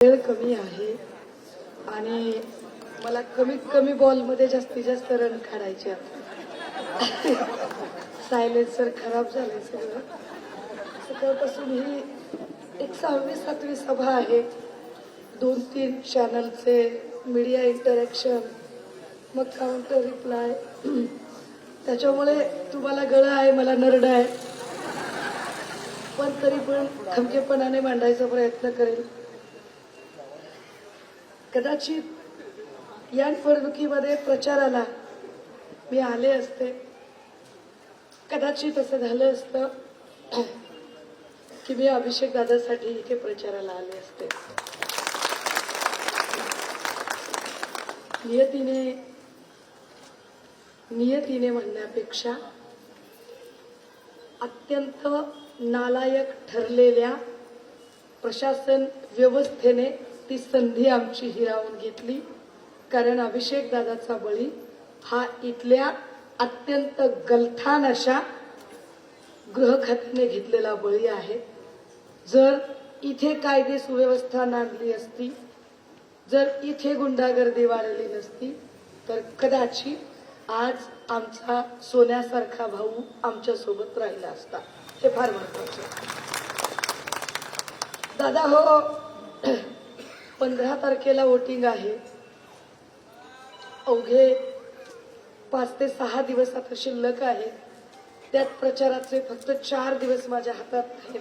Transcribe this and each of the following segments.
वेळ कमी आहे आणि मला कमीत कमी बॉलमध्ये जास्तीत जास्त रन काढायचे आहेत. सायलेन्सर खराब झाले सगळं. सकाळपासून ही एक 6वी-7वी सभा आहे. 2-3 चॅनलचे मीडिया इंटरॅक्शन, मग काउंटर रिप्लाय. त्याच्यामुळे तुम्हाला गळा आहे, मला नरड आहे, पण तरी पण खमकेपणाने मांडायचा प्रयत्न करेल. कदाचित या निवडणुकीमध्ये प्रचाराला मी आले असते, कदाचित असं झालं असतं की मी अभिषेक दादासाठी इथे प्रचाराला आले असते. नियतीने म्हणण्यापेक्षा अत्यंत नालायक ठरलेल्या प्रशासन व्यवस्थेने ती संधी आमची हिरावून घेतली. कारण अभिषेक दादाचा बळी हा इथल्या अत्यंत गलथान अशा गृह खात्याने घेतलेला बळी आहे. जर इथे कायदे सुव्यवस्था नांदली असती, जर इथे गुंडागर्दी वाढली नसती, तर कदाचित आज आमचा सोन्यासारखा भाऊ आमच्या सोबत राहिला असता. हे फार महत्वाचं. दादा हो, 15 तारखेला वोटिंग आहे. अवघे 5 ते 6 दिवस आता शिल्लक आहे. त्यात प्रचाराचे फक्त 4 दिवस माझ्या हातात आहेत.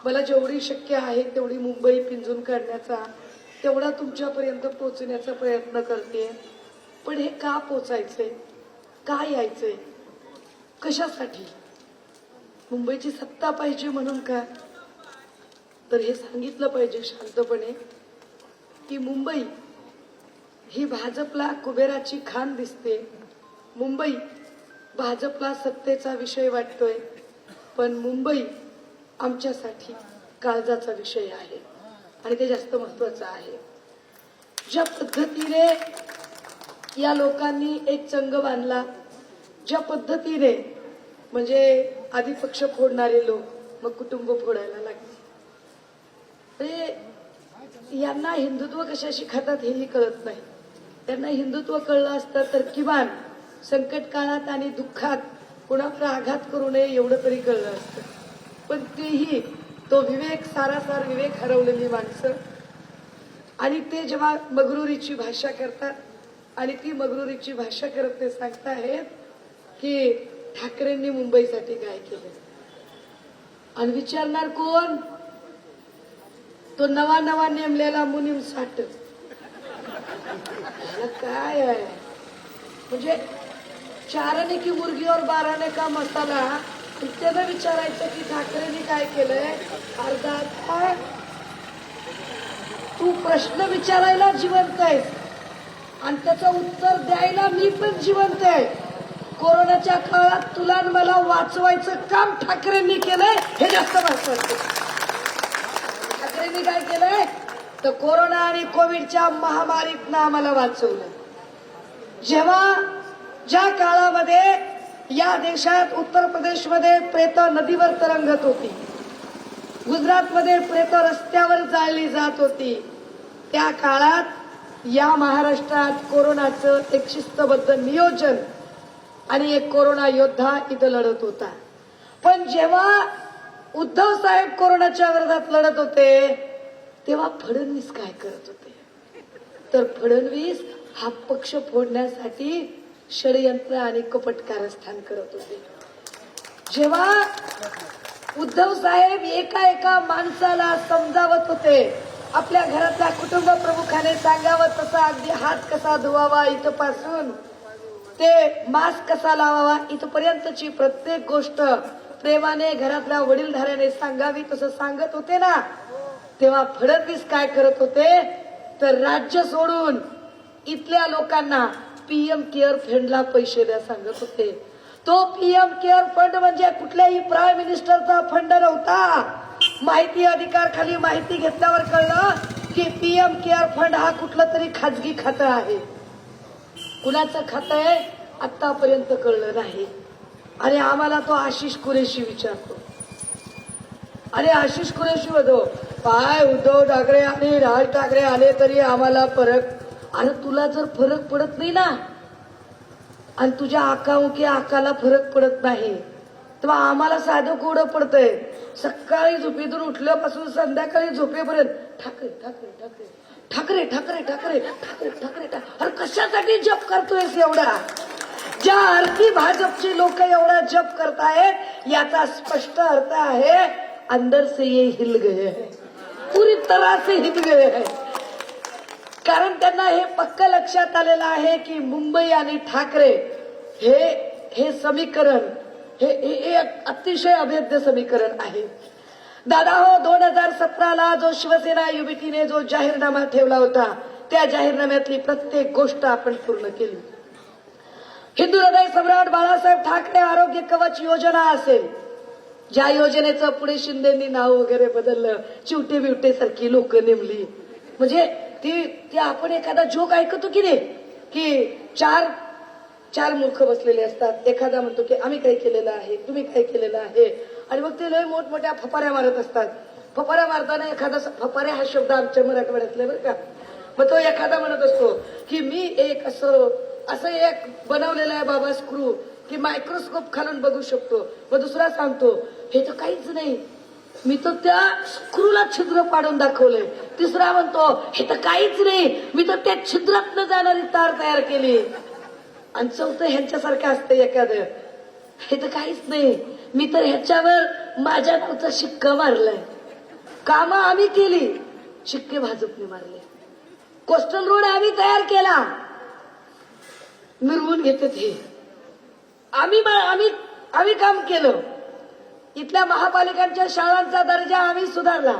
मला जेवढी शक्य आहे तेवढी मुंबई पिंजून काढण्याचा, तेवढा तुमच्यापर्यंत पोहोचण्याचा प्रयत्न करते. पण हे का पोचायचंय, का यायचंय, कशासाठी? मुंबईची सत्ता पाहिजे म्हणून का? तर हे सांगितलं पाहिजे शांतपणे की मुंबई ही भाजपला कुबेराची खाण दिसते. मुंबई भाजपला सत्तेचा विषय वाटतोय, पण मुंबई आमच्यासाठी काळजाचा विषय आहे आणि ते जास्त महत्वाचं आहे. ज्या पद्धतीने या लोकांनी एक चंग बांधला, ज्या पद्धतीने म्हणजे आधी पक्ष फोडणारे लोक मग कुटुंब फोडायला लागले. यांना हिंदुत्व कशाशी खातात हेही कळत नाही. त्यांना हिंदुत्व कळलं असतं तर किमान संकट काळात आणि दुःखात कुणावर आघात करू नये एवढं तरी कळलं असतं. पण तेही तो विवेक, सारासार विवेक हरवलेली माणसं. आणि ते जेव्हा मगरुरीची भाषा करतात आणि ती मगरुरीची भाषा करत ते सांगताहेत की ठाकरेंनी मुंबईसाठी काय केलं. आणि विचारणार कोण? तो नवा नेमलेला मुनीम साठ. काय आहे म्हणजे 4 आने की मुर्गी और 12 आने का मसाला. त्यानं विचारायचं की ठाकरेंनी काय केलंय. अर्धा तू प्रश्न विचारायला जिवंत आहेस आणि त्याचं उत्तर द्यायला मी पण जिवंत आहे. कोरोनाच्या काळात तुला आणि मला वाचवायचं काम ठाकरेंनी केलंय, हे जास्त महत्वाचं. ठाकरेंनी काय केलंय तर कोरोना आणि कोविडच्या महामारीतनं आम्हाला वाचवलं. जेव्हा ज्या काळामध्ये या देशात उत्तर प्रदेशमध्ये प्रेत नदीवर तरंगत होती, गुजरातमध्ये प्रेत रस्त्यावर जाळली जात होती, त्या काळात या महाराष्ट्रात कोरोनाचं एक शिस्तबद्ध नियोजन आणि एक कोरोना योद्धा इथं लढत होता. पण जेव्हा उद्धव साहेब कोरोनाच्या विरोधात लढत होते तेव्हा फडणवीस काय करत होते. तर फडणवीस हा पक्ष फोडण्यासाठी षडयंत्र आणि कपट कारस्थान करत होते. जेव्हा उद्धव साहेब एका माणसाला समजावत होते, आपल्या घरातल्या कुटुंब प्रमुखाने सांगावं तसा अगदी हात कसा धुवावा इथपासून ते मास्क कसा लावावा इथपर्यंतची प्रत्येक गोष्ट प्रेमाने घरातल्या वडीलधाऱ्याने सांगावी तसं सांगत होते ना, तेव्हा फडणवीस काय करत होते तर राज्य सोडून इथल्या लोकांना पीएम केअर फंडला पैसे द्या सांगत होते. तो पीएम केअर फंड म्हणजे कुठल्याही प्राईम मिनिस्टरचा फंड नव्हता. माहिती अधिकार खाली माहिती घेतल्यावर कळलं की पीएम केअर फंड हा कुठलं तरी खाजगी खातं आहे. कुणाचं खातं आहे आतापर्यंत कळलं नाही. आणि आम्हाला तो आशिष कुरेशी विचारतो. अरे आशिष कुरेशी बघो काय उद्धव ठाकरे आणि राज ठाकरे आले तरी आम्हाला फरक, अरे तुला जर फरक पडत नाही ना आणि तुझ्या आकामुखी आकाला फरक पडत नाही तेव्हा आम्हाला साधं कोडं पडतंय. सकाळी झोपेतून उठल्यापासून संध्याकाळी झोपेपर्यंत ठाकरे ठाकरे ठाकरे ठाकरे ठाकरे ठाकरे ठाकरे ठाकरे अरे कशासाठी जप करतोयस एवढा? ज्या अर्थी भाजपची लोक एवढा जप करतायत याचा स्पष्ट अर्थ आहे अंदर से ये हिल गए हैं, पूरी तरह से हिल गए हैं. कारण त्यांना हे पक्क लक्षात आलेलं आहे की मुंबई आणि ठाकरे हे समीकरण हे अतिशय अभेद्य समीकरण आहे. दादा हो, 2017ला जो शिवसेना युबीटीने जो जाहीरनामा ठेवला होता त्या जाहीरनाम्यातली प्रत्येक गोष्ट आपण पूर्ण केली. हिंदू हृदय सम्राट बाळासाहेब ठाकरे आरोग्य कवच योजना असेल, ज्या योजनेचं पुढे शिंदेंनी नाव वगैरे बदललं, चिवटे बिवटे सारखी लोक नेमली. म्हणजे ती आपण एखादा जोक ऐकतो की नाही की चार मूर्ख बसलेले असतात, एखादा म्हणतो की आम्ही काय केलेलं आहे, तुम्ही काय केलेलं आहे, आणि मग ते लय मोठमोठ्या फपाऱ्या मारत असतात. फपाऱ्या मारताना एखादा, फपाऱ्या हा शब्द आमच्या मराठवाड्यातला बरं का, मग तो एखादा म्हणत असतो की मी एक असं एक बनवलेलं आहे बाबा स्क्रू की मायक्रोस्कोप खालून बघू शकतो. मग दुसरा सांगतो हे तर काहीच नाही, मी तर त्या स्क्रूला छिद्र पाडून दाखवलंय. तिसरा म्हणतो हे तर काहीच नाही, मी तर त्या छिद्रातनं जाणारी तार तयार केली. आणि चौथं ह्यांच्यासारखं असतं एखादं, हे तर काहीच नाही, मी तर ह्याच्यावर माझ्या नावचा शिक्का मारलाय. कामं आम्ही केली, शिक्के भाजपने मारले. कोस्टल रोड आम्ही तयार केला, मिरवून घेतात हे. आम्ही काम केलं. इथल्या महापालिकांच्या शाळांचा दर्जा आम्ही सुधारला.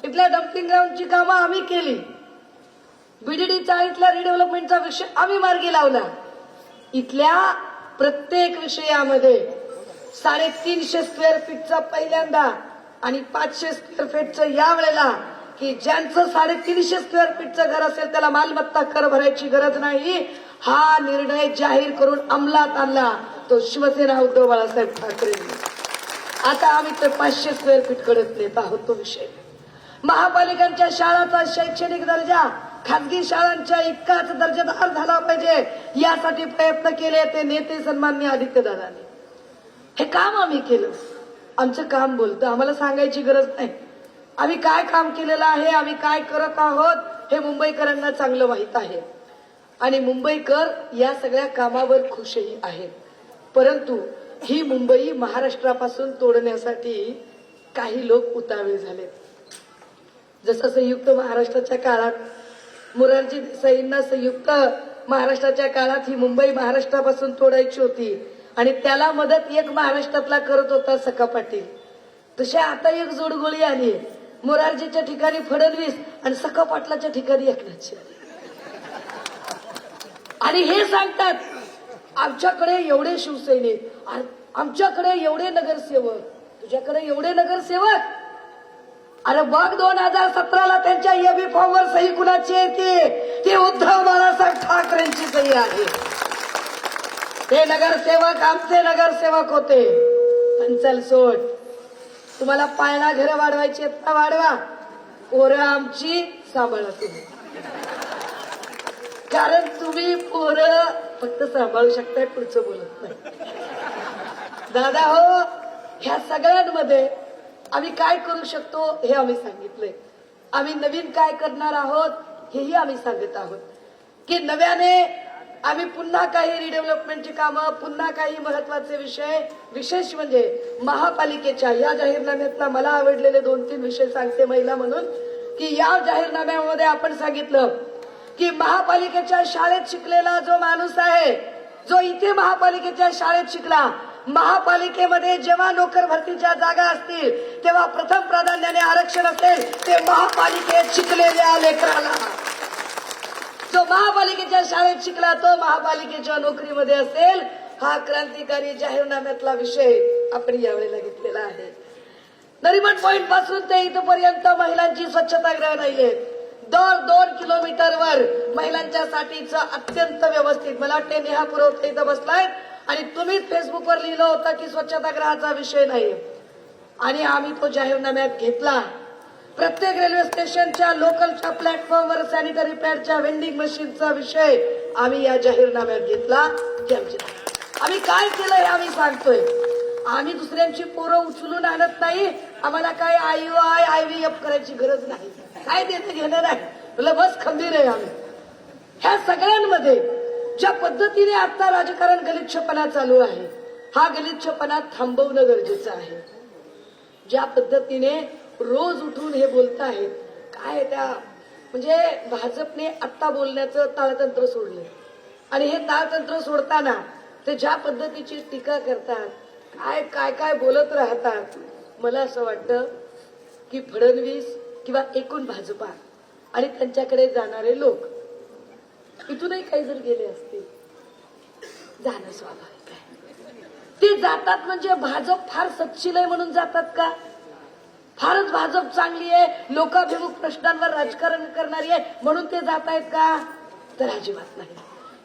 इथल्या डम्पिंग ग्राउंडची कामं आम्ही केली. बीडीडी चाळीतल्या रिडेव्हलपमेंटचा विषय आम्ही मार्गी लावला. इथल्या प्रत्येक विषयामध्ये 350 स्क्वेअर फीटचा पहिल्यांदा आणि 500 स्क्वेअर फीटचं या वेळेला की ज्यांचं 350 स्क्वेअर फीटचं घर असेल त्याला मालमत्ता कर भरायची गरज नाही, हा निर्णय जाहीर करून अंमलात आणला तो शिवसेना उद्धव बाळासाहेब ठाकरे. आता आम्ही तर 500 स्क्वेअर फीट कडे नेत आहोत. तो विषय महापालिकांच्या शाळांचा शैक्षणिक दर्जा खासगी शाळांच्या इतकाच दर्जेदार झाला पाहिजे यासाठी प्रयत्न केले ते नेते सन्माननीय आदित्यदादांनी. हे काम आम्ही केलं. आमचं काम बोलतं, आम्हाला सांगायची गरज नाही. आम्ही काय काम केलेलं आहे, आम्ही काय करत आहोत हे मुंबईकरांना चांगलं माहित आहे आणि मुंबईकर या सगळ्या कामावर खुशही आहेत. परंतु ही मुंबई महाराष्ट्रापासून तोडण्यासाठी काही लोक उतावळे झालेत. जसं संयुक्त महाराष्ट्राच्या काळात मोरारजी देसाईंना संयुक्त महाराष्ट्राच्या काळात ही मुंबई महाराष्ट्रापासून तोडायची होती आणि त्याला मदत एक महाराष्ट्रातला करत होता सखा पाटील. तशा आता एक जोडगोळी आली, मोरारजीच्या ठिकाणी फडणवीस आणि सखा पाटलाच्या ठिकाणी एकनाथ शिंदे. आणि हे सांगतात आमच्याकडे एवढे शिवसैनिक, आमच्याकडे एवढे नगरसेवक, तुझ्याकडे एवढे नगरसेवक. अरे बघ 2017ला त्यांच्या एबी फॉर्मवर सही कुणाची येते? ते उद्धव बाळासाहेब ठाकरेंची सही आहे. ते नगरसेवक आमचे नगरसेवक होते. पण चल सोड, तुम्हाला पाळणा घरं वाढवायची आहेत ना, वाढवा. पोरं आमची सांभाळा तुम्ही, कारण तुम्ही पोरं फक्त सांभाळू शकताय, पुढचं बोलत नाही. दादा हो, ह्या सगळ्यांमध्ये आम्ही काय करू शकतो हे आम्ही सांगितलंय. आम्ही नवीन काय करणार आहोत हेही आम्ही सांगत आहोत की नव्याने आम्ही पुन्हा काही रिडेव्हलपमेंटची कामं, पुन्हा काही महत्वाचे विषय, विशेष म्हणजे महापालिकेच्या या जाहीरनाम्यातला मला आवडलेले 2-3 विषय सांगते महिला म्हणून. की या जाहीरनाम्यामध्ये आपण सांगितलं की महापालिकेच्या शाळेत शिकलेला जो माणूस आहे, जो इथे महापालिकेच्या शाळेत शिकला, महापालिकेमध्ये जेव्हा नोकर भरतीच्या जागा असतील तेव्हा प्रथम प्राधान्याने आरक्षण असेल ते महापालिकेत शिकलेल्या लेकराला. जो महापालिकेच्या शाळेत शिकला तो महापालिकेच्या नोकरीमध्ये असेल. हा क्रांतिकारी जाहीरनाम्यातला विषय आपण यावेळेला घेतलेला आहे. नरिमन पॉइंट पासून ते इथपर्यंत महिलांची स्वच्छतागृह नाहीयेत. दर 2 किलोमीटरवर महिलांच्यासाठीचं अत्यंत व्यवस्थित, मला वाटते नेहा पुरवठा इथं बसलाय आणि तुम्हीच फेसबुकवर लिहिलं होतं की स्वच्छतागृहाचा विषय नाही आणि आम्ही तो जाहीरनाम्यात घेतला. प्रत्येक रेल्वे स्टेशनच्या लोकलच्या प्लॅटफॉर्मवर सॅनिटरी पॅडच्या वेंडिंग मशीनचा विषय आम्ही या जाहीरनाम्यात घेतला की आम्ही काय केलं हे आम्ही सांगतोय. आम्ही दुसऱ्यांची पोरं उचलून आणत नाही. आम्हाला काय IVF करायची गरज नाही. काय देणं घेणं नाही. तुला बस खंबीर आहे आम्ही. ह्या सगळ्यांमध्ये ज्या पद्धतीने आता राजकारण गलिच्छपणा चालू आहे, हा गलिच्छपणा थांबवणं गरजेचं आहे. ज्या पद्धतीने रोज उठून हे बोलतायत, काय त्या म्हणजे भाजपने आत्ता बोलण्याचं ताळतंत्र सोडलं आणि हे ताळतंत्र सोडताना ते ज्या पद्धतीची टीका करतात, काय काय बोलत राहतात. मला असं वाटतं की फडणवीस किंवा एकूण भाजपा आणि त्यांच्याकडे जाणारे लोक इथूनही काही जर गेले असतील, जाणं स्वाभाविक आहे. ते जातात म्हणजे भाजप फार सत्शील आहे म्हणून जातात का? फारच भाजप चांगली आहे, लोकाभिमुख प्रश्नांवर राजकारण करणारी आहे म्हणून ते जात आहेत का? तर अजिबात नाही.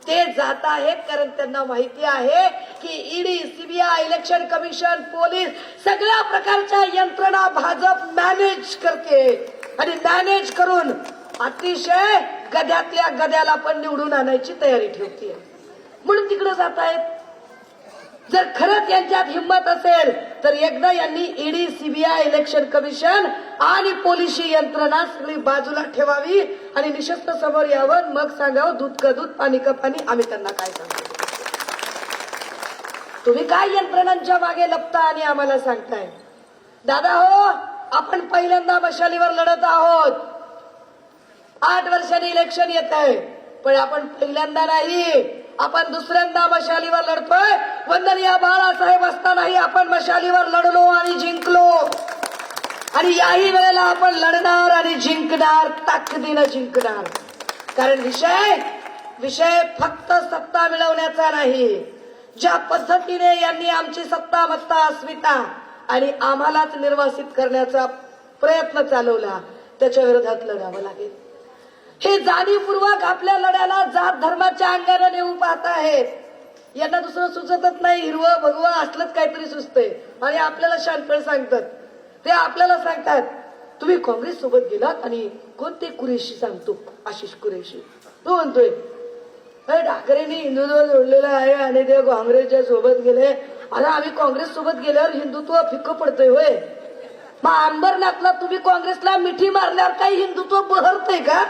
ते जात आहेत कारण त्यांना माहिती आहे की ED, CBI, election commission, police सगळ्या प्रकारच्या यंत्रणा भाजप मॅनेज करते आणि मॅनेज करून अतिशय गद्यातल्या गद्याला पण निवडून आणायची तयारी ठेवते. म्हणून तिकडे जात आहेत. जर खरंच यांच्यात हिंमत असेल तर एकदा यांनी ईडी, सीबीआय, इलेक्शन कमिशन आणि पोलिसी यंत्रणा सगळी बाजूला ठेवावी आणि निशस्त्र समोर यावं. मग सांगावं दूध का दूध, पाणी का पाणी. आम्ही त्यांना काय सांगतो? तुम्ही काय यंत्रणांच्या मागे लपता आणि आम्हाला सांगताय? दादा हो, आपण पहिल्यांदा मशालीवर लढत आहोत. 8 वर्षांनी इलेक्शन येत आहे, पण आपण पहिल्यांदा नाही, आपण दुसऱ्यांदा मशालीवर लढतोय. वंदनीय बाळासाहेब असतानाही आपण मशालीवर लढलो आणि जिंकलो आणि याही वेळेला आपण लढणार आणि जिंकणार, ताकदीनं जिंकणार. कारण विषय फक्त सत्ता मिळवण्याचा नाही. ज्या पद्धतीने यांनी आमची सत्ता, मत्ता, अस्मिता आणि आम्हालाच निर्वासित करण्याचा प्रयत्न चालवला, त्याच्या विरोधात लढावं लागेल. हे जाणीवपूर्वक आपल्या लढ्याला जात धर्माच्या अंगाने नेऊन पाहत आहेत. यांना दुसरं सुचतच नाही. हिरवं भगवं असलंच काहीतरी सुचतंय आणि आपल्याला शानपण सांगतात. ते आपल्याला सांगतात तुम्ही काँग्रेस सोबत गेलात आणि कोणते कुरेशी सांगतो, आशिष कुरेशी तो म्हणतोय ठाकरेंनी हिंदुत्व जोडलेलं आहे आणि ते काँग्रेसच्या सोबत गेले. आता आम्ही काँग्रेस सोबत गेल्यावर हिंदुत्व फिक्कं पडतंय होय. मग अंबरनाथला तुम्ही काँग्रेसला मिठी मारल्यावर काही हिंदुत्व बहरतंय का?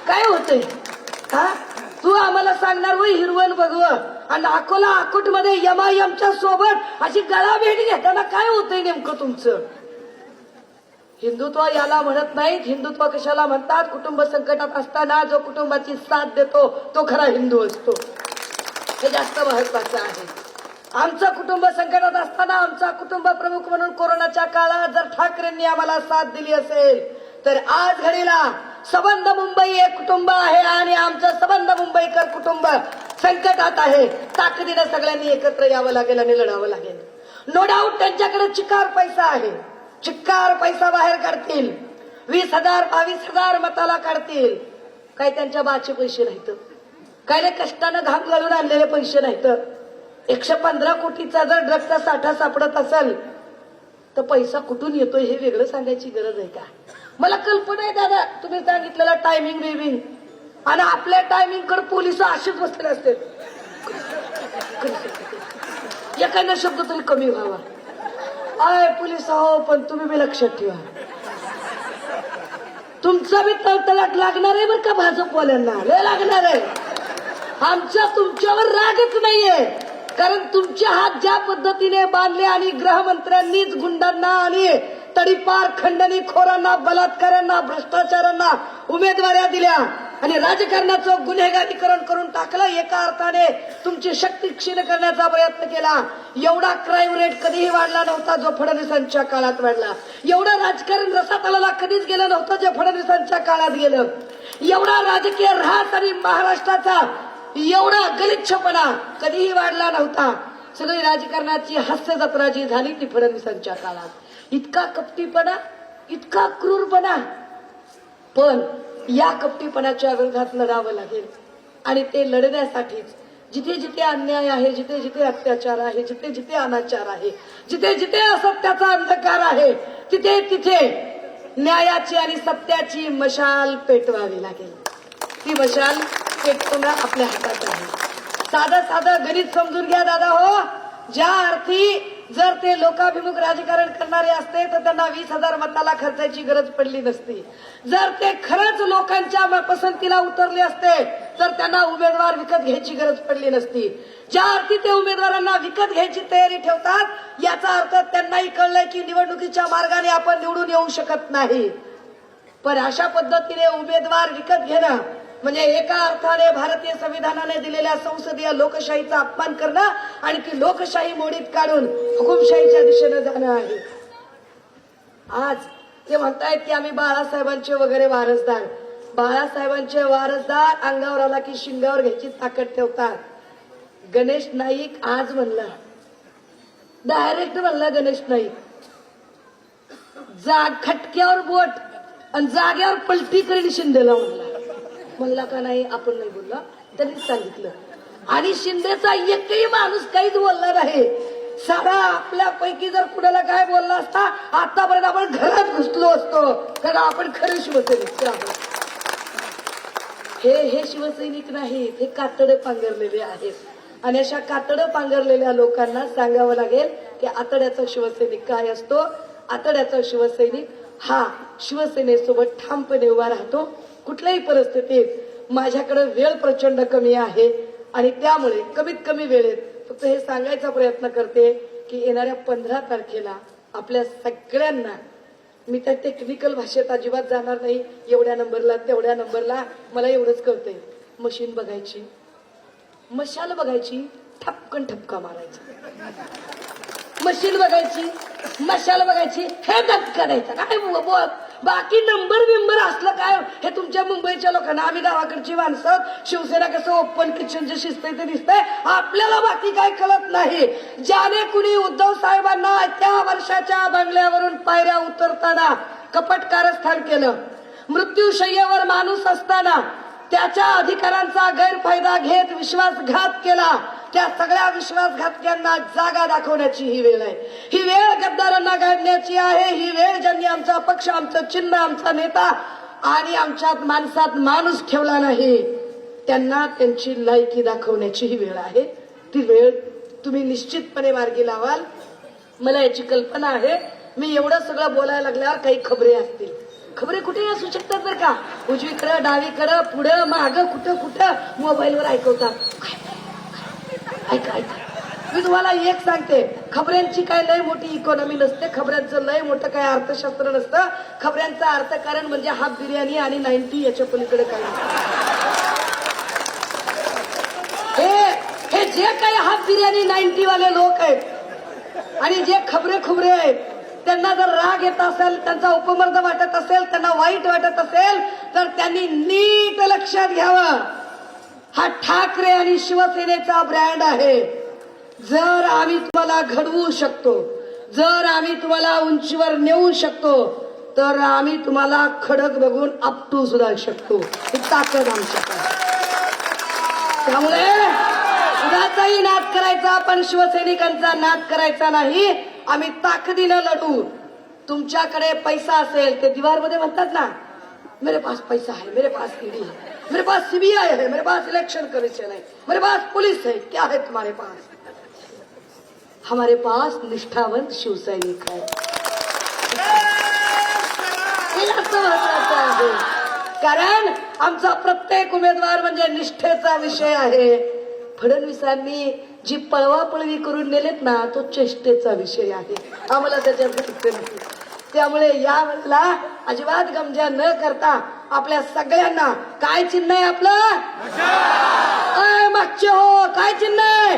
काय होतंय? हा, तू आम्हाला सांगणार होय हिरवण भगवं आणि अकोला अकोट मध्ये MIMच्या सोबत अशी गळाभेट घेताना काय होतंय नेमकं तुमचं? हिंदुत्व याला म्हणत नाहीत. हिंदुत्व कशाला म्हणतात? कुटुंब संकटात असताना जो कुटुंबाची साथ देतो तो खरा हिंदू असतो. हे जास्त महत्वाचं आहे. आमचं कुटुंब संकटात असताना आमचा कुटुंब प्रमुख म्हणून कोरोनाच्या काळात जर ठाकरेंनी आम्हाला साथ दिली असेल तर आज घडीला सबंध मुंबई एक कुटुंब आहे आणि आमचं सबंध मुंबईकर कुटुंब संकटात आहे. ताकदीनं सगळ्यांनी एकत्र यावं लागेल आणि लढावं लागेल. नो डाऊट त्यांच्याकडे चिक्कार पैसा आहे. चिक्कार पैसा बाहेर काढतील. 20,000 22,000 मताला काढतील. काय त्यांच्या बाचे पैसे नाहीत, काय कष्टानं घाम गाळून आणलेले पैसे नाहीत. 115 कोटीचा जर ड्रग्जचा साठा सापडत असेल तर पैसा कुठून येतोय हे वेगळं सांगायची गरज आहे का? मला कल्पना आहे दादा, तुम्ही सांगितलेला टायमिंग बिमिंग आणि आपल्या टायमिंग कडे पोलिस असेच बसलेले असते. एखादा शब्द तरी कमी व्हावा. आय पोलीस आहो, पण तुम्ही बी लक्षात ठेवा तुमचा बी तळतळाट लागणार आहे बरं का भाजपवाल्यांना, लय लागणार आहे. आमचा तुमच्यावर रागच नाहीये, कारण तुमचे हात ज्या पद्धतीने बांधले आणि गृहमंत्र्यांनीच गुंडांना आणि तडीपार खंडणीखोरांना, बलात्कारांना, भ्रष्टाचारांना उमेदवाऱ्या दिल्या आणि राजकारणाचं गुन्हेगारीकरण करून टाकलं. एका अर्थाने तुमची शक्ती क्षीण करण्याचा प्रयत्न केला. एवढा क्राईम रेट कधीही वाढला नव्हता जो फडणवीसांच्या काळात वाढला. एवढं राजकारण रसातळाला कधीच गेलं नव्हतं जे फडणवीसांच्या काळात गेलं. एवढा राजकीय ऱ्हास आणि महाराष्ट्राचा एवढा गलिच्छपणा कधीही वाढला नव्हता. सगळी राजकारणाची हास्य जत्रा जी झाली ती फडणवीसांच्या काळात. इतका कपटीपणा, इतका क्रूरपणा. पण या कपटीपणाच्या विरोधात लढावं लागेल आणि ते लढण्यासाठीच जिथे जिथे अन्याय आहे, जिथे जिथे अत्याचार आहे, जिथे जिथे अनाचार आहे, जिथे जिथे असत्याचा अंधकार आहे, तिथे तिथे न्यायाची आणि सत्याची मशाल पेटवावी लागेल. ती मशाल पेटवणं आपल्या हातात आहे. साधं साधं गणित समजून घ्या दादा हो. ज्या अर्थी जर ते लोकाभिमुख राजकारण करणारे असते तर त्यांना 20,000 मताला खर्चायची गरज पडली नसती. जर ते खरंच लोकांच्या पसंतीला उतरले असते तर त्यांना उमेदवार विकत घ्यायची गरज पडली नसती. ज्या अर्थी ते उमेदवारांना विकत घ्यायची तयारी ठेवतात याचा अर्थ त्यांनाही कळलंय की निवडणुकीच्या मार्गाने आपण निवडून येऊ शकत नाही. पण अशा पद्धतीने उमेदवार विकत घेणं म्हणजे एका अर्थाने भारतीय संविधानाने दिलेल्या संसदीय लोकशाहीचा अपमान करणं आणि ती लोकशाही मोडीत काढून हुकुमशाहीच्या दिशेने जाणं आहे. आज ते म्हणतायत की आम्ही बाळासाहेबांचे वगैरे वारसदार. बाळासाहेबांचे वारसदार अंगावर आला की शिंगावर घ्यायची ताकद ठेवतात. गणेश नाईक आज म्हणला, डायरेक्ट म्हणला गणेश नाईक, खटक्यावर बोट आणि जाग्यावर पलटी करीन शिंदेला म्हणला का नाही? आपण नाही बोलला, त्यांनीच सांगितलं. आणि शिंदेचा एकही माणूस काहीच बोलला नाही. सारा आपल्यापैकी जर कुणाला काय बोलला असता आतापर्यंत आपण घरात घुसलो असतो, कारण आपण खरे शिवसैनिक आहोत. हे शिवसैनिक नाहीत, हे कातडे पांघरलेले आहेत. आणि अशा कातडं पांघरलेल्या लोकांना सांगावं लागेल की आतड्याचा शिवसैनिक काय असतो. आतड्याचा शिवसैनिक हा शिवसेनेसोबत ठामपणे उभा राहतो. कुठल्याही परिस्थितीत माझ्याकडे वेळ प्रचंड कमी आहे आणि त्यामुळे कमीत कमी वेळेत फक्त हे सांगायचा प्रयत्न करते की येणाऱ्या 15 तारखेला आपल्या सगळ्यांना, मी त्या टेक्निकल भाषेत अजिबात जाणार नाही, एवढ्या नंबरला तेवढ्या नंबरला, मला एवढंच कळतंय, मशीन बघायची, मशाल बघायची, ठपकन ठपका मारायचा. मशीन बघायची, मशाल बघायची, हे धक्का द्यायचा. काय बाकी नंबर बिंबर असलं काय हे तुमच्या मुंबईच्या लोकांना. आम्ही गावाकडची माणसं, शिवसेना कसं ओपन किचनचे शिजतंय ते दिसतंय, आपल्याला बाकी काय कळत नाही. ज्याने कुणी उद्धव साहेबांना त्या वर्षाच्या बंगल्यावरून पायऱ्या उतरताना कपट कारस्थान केलं, मृत्यूशय्येवर माणूस असताना त्याच्या अधिकारांचा गैरफायदा घेत विश्वासघात केला, त्या सगळ्या विश्वासघातक्यांना जागा दाखवण्याची ही वेळ आहे. ही वेळ गद्दारांना गाडण्याची आहे. ही वेळ ज्यांनी आमचा पक्ष, आमचं चिन्ह, आमचा नेता आणि आमच्यात माणसात माणूस ठेवला नाही त्यांना त्यांची लायकी दाखवण्याची ही वेळ आहे. ती वेळ तुम्ही निश्चितपणे मार्गी लावाल, मला याची कल्पना आहे. मी एवढं सगळं बोलायला लागल्यावर काही खबरे असतील. खबरे कुठे असू शकतात बरं का, उजवीकडं डावीकडं पुढं मागं कुठं कुठं मोबाईलवर ऐकवतात. ऐका ऐका, मी तुम्हाला एक सांगते, खबऱ्यांची काय लय मोठी इकॉनॉमी नसते, खबऱ्यांचं लय मोठं काय अर्थशास्त्र नसतं. खबऱ्यांचं अर्थकारण म्हणजे हाफ बिर्याणी आणि 90 याच्या पलीकडे काय नसतं. हे जे काही हाफ बिर्याणी 90 वाले लोक आहेत आणि जे खबरे आहेत त्यांना जर राग येत असेल, त्यांचा उपमर्द वाटत असेल, त्यांना वाईट वाटत असेल तर त्यांनी नीट लक्षात घ्यावं, हा ठाकरे आणि शिवसेनेचा ब्रँड आहे. जर आम्ही तुम्हाला घडवू शकतो, जर आम्ही तुम्हाला उंचीवर नेऊ शकतो तर आम्ही तुम्हाला खडक बघून आपटू सुद्धा शकतो. ही ताकद आमच्याकडे. त्यामुळे कुणाचाही नाद करायचा, पण शिवसैनिकांचा नाद करायचा नाही. आम्ही ताकदीनं लढू. तुमच्याकडे पैसा असेल, ते दिवारमध्ये म्हणतात ना, मेरे पास पैसा है, मेरे पास ईडी है, मेरे पास सीबीआई है, मेरे पास इलेक्शन कमीशन है, मेरे पास पुलिस है. क्या है तुम्हारे पास? हमारे पास निष्ठावंत शिवसैनिक है. हे असं महत्वाचं आहे, कारण आमचा प्रत्येक उमेदवार म्हणजे निष्ठेचा विषय आहे. फडणवीसांनी जी पळवापळवी करून नेलेत ना, तो चेष्टेचा विषय आहे. आम्हाला त्याच्यात जायचं नाही. त्यामुळे यावेळेला अजिबात गमजा न करता आपल्या सगळ्यांना, काय चिन्ह आहे आपलं? मागचे हो, काय चिन्ह आहे?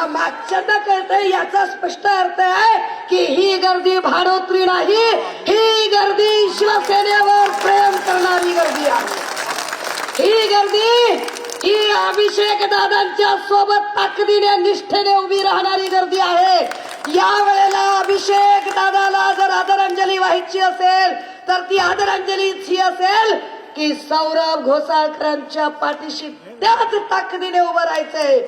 मागच्यांना कळतंय, याचा स्पष्ट अर्थ आहे की ही गर्दी भाडोत्री नाही, ही गर्दी शिवसेनेवर प्रेम करणारी गर्दी आहे. ही गर्दी ही अभिषेक दादांच्या सोबत ताकदीने निष्ठेने उभी राहणारी गर्दी आहे. या वेळेला अभिषेक दादाला जर आदरांजली व्हायची असेल तर ती आदरांजलीच ही असेल की सौरभ घोसाळकरांच्या पाठीशी त्याच ताकदीने उभं राहायचंय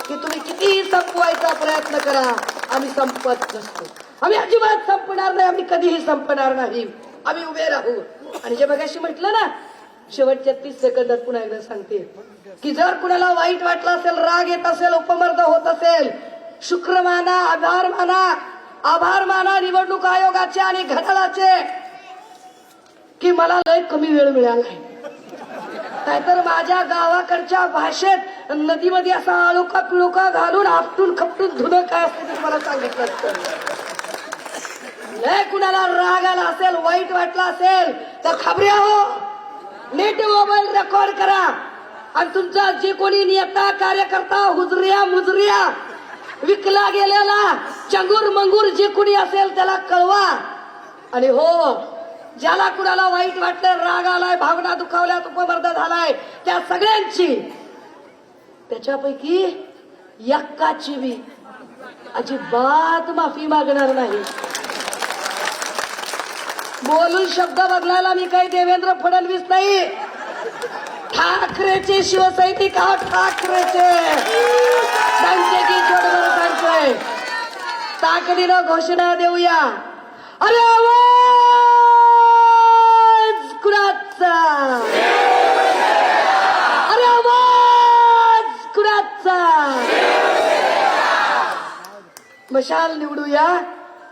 की तुम्ही कितीही संपवायचा प्रयत्न करा, आम्ही संपत नसतो. आम्ही अजिबात संपणार नाही, आम्ही कधीही संपणार नाही, आम्ही उभे राहू. आणि जे मगाशी म्हटलं ना, शेवटच्या 30 सेकंदात पुन्हा एकदा सांगते की जर कुणाला वाईट वाटलं असेल, राग येत असेल, उपमर्द होत असेल, शुक्र माना, आभार माना निवडणूक आयोगाचे आणि घड्याळाचे की मला लय कमी वेळ मिळालाय. नाहीतर माझ्या गावाकडच्या भाषेत नदीमध्ये असा आळोका पिळोका घालून आपटून खपटून धुणं काय असते ते तुम्हाला सांगितलं असतं. लय कुणाला राग आला असेल, वाईट वाटला असेल तर खबऱ्या हो, नीट मोबाईल रेकॉर्ड करा आणि तुमचा जे कोणी नेता कार्यकर्ता हुजरिया मुजरिया विकला गेलेला चंगूर मंगूर जे कोणी असेल त्याला कळवा. आणि हो, ज्याला कुणाला वाईट वाटलं, राग आलाय, भावना दुखावल्यात, उपमर्द झालाय, त्या सगळ्यांची त्याच्यापैकी यक्काची बी अजिबात माफी मागणार नाही. बोलून शब्द बदलायला मी काही देवेंद्र फडणवीस नाही, ठाकरेचे शिवसैनिक आहोत, ठाकरेचे सांगते की छोटभर सांगतोय. ताकदीनं घोषणा देऊया. अरे आवाज कुणाचा, अरे आवाज कुणाचा. मशाल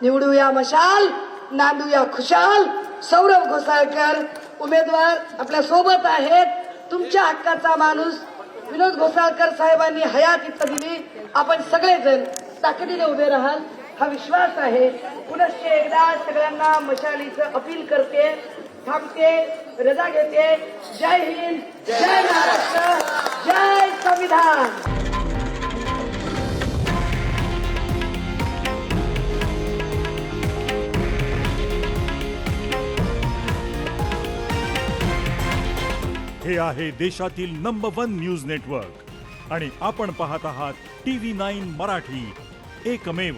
निवडूया मशाल, नांदूया खुशाल. सौरभ घोसाळकर उमेदवार आपल्या सोबत आहेत. तुमच्या हक्काचा माणूस विनोद घोसाळकर साहेबांनी हयात इथं दिली. आपण सगळेजण ताकदीने उभे राहाल हा विश्वास आहे. पुनश्च एकदा सगळ्यांना मशालीचं अपील करते, थांबते, रजा घेते. जय हिंद, जय महाराष्ट्र, जय संविधान. हे आहे देशातील नंबर 1 न्यूज नेटवर्क आणि आपण पाहत आहात TV9 मराठी, एकमेव.